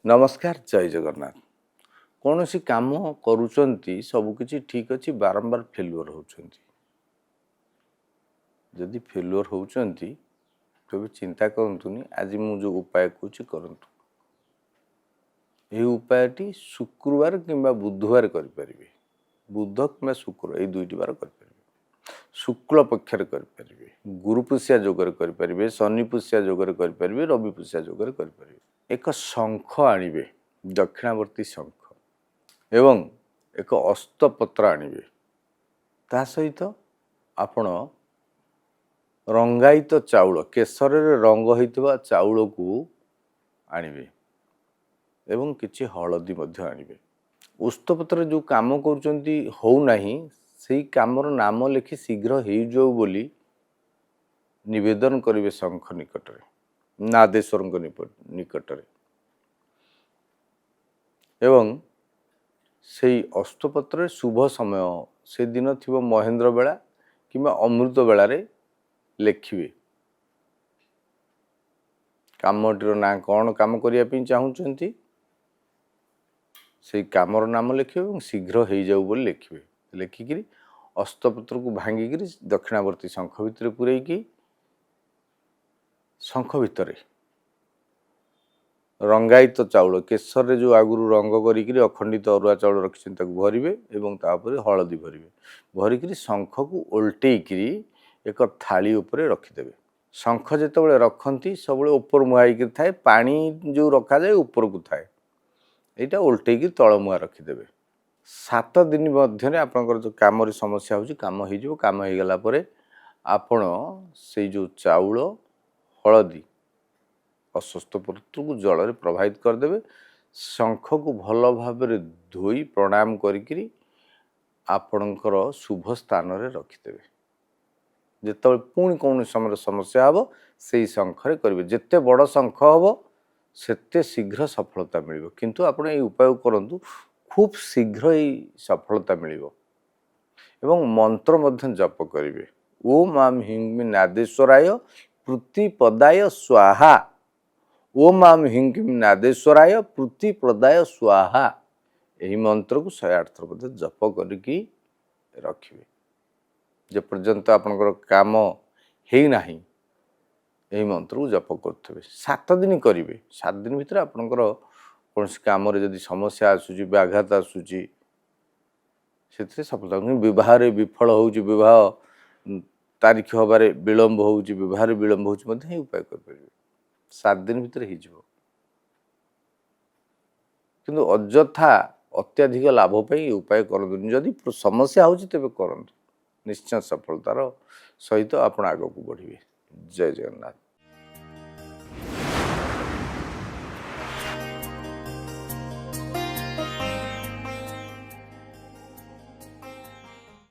नमस्कार जय जगन्नाथ। कौन सी काम करुँच सबकि ठीक अच्छी बारंबार फेलुअर होती जदि फेलुअर होती तेज चिंता करतुनि आज मु जो उपाय कहूँ करंतु यह उपायटी शुक्रवार किंबा बुधवार करें बुध कि शुक्र ये दुईटी बार करें शुक्ल पक्षर करें गुरुपुष्या जोगर करें शनि पुष्या जोगर करें रवि पुष्या जोगर करें एक शंख आणवे दक्षिणावर्ती शंख एवं एक अस्तपत्र आणवे ता सहित आपण रंगायित चाउल केसर रंग होइतबा चाउल को आणवे एवं किछि हलदी मध्य आणवे उस्तपत्र जो काम करुचंती हो नाही सेही कामर नाम लिखि शीघ्र हो जाऊ बोली निवेदन करिवे शंख निकटरे नादेश्वर निकटरे एवं से अस्तपत्र शुभ समय से दिन थी महेंद्र बेला किंबा अमृत बेला रे लिखिए कामटीर ना कौन काम करने चाहूँगी से कामर नाम लिखे शीघ्र हो जाऊ बोली लिखिए लिखिकी अस्तपत्र को भांगिक दक्षिणावर्ती शंख भितर पूरेकी शंख भितर रंगायित चाउल केसर रे जो आगुरी रंग करी अखंडित अरुआ चाउल रखी भरवे एवं तापर हलदी भरवे भरिकी शंख को ओल्टेकरी एक थाली उपरे रखिदेवे शंख जिते रखती सब ऊपर मुहाई थाए पानी जो रखा जाए ऊपर को थाए यहाँ ओल्टेक तल मुहा रखिदेवे 7 दिन मध्य आपंकर जो काम समस्या हो काम हो काम हो गला आपण से जो चाउल हलदी अस्वस्थ पत्र को जल में प्रवाहित करदे शंख को भल भाव धोई प्रणाम करी आपणकर शुभ स्थान रे रखिदेवे जिते पुणी कौन समय समस्या हम से शंखरे करेंगे जिते बड़ शंख हम सेते शीघ्र सफलता मिल किंतु आप उपाय करूँ खूब शीघ्र ही सफलता मिल एवं मंत्र मध्य जप करेंगे ओम आम हिंग नादेश्वराय प्रतिपदाय स्वाहा ओम आम हिंग नादेश्वराय प्रतिपदाय स्वाहा यही मंत्र को 108 थर मध्य जप करके रखिए जे पर्यंत आपनकर काम है ना यही मंत्र को जप करेंगे 7 दिन करेंगे 7 दिन भितर आपनकर कौन काम जदि समस्या आसूची व्याघात आसूची से सफलता विवाह विफल होवाह तारीख हबार विलंब हो विवाह विलंब हो उपाय करें 7 दिन भितर हो किंतु अଯଥା अत्याधिक लाभपाई उपाय करूँ जदि समस्या हो तेज करूँ निश्चय सफलतार सहित आप आग को बढ़े। जय जगन्नाथ।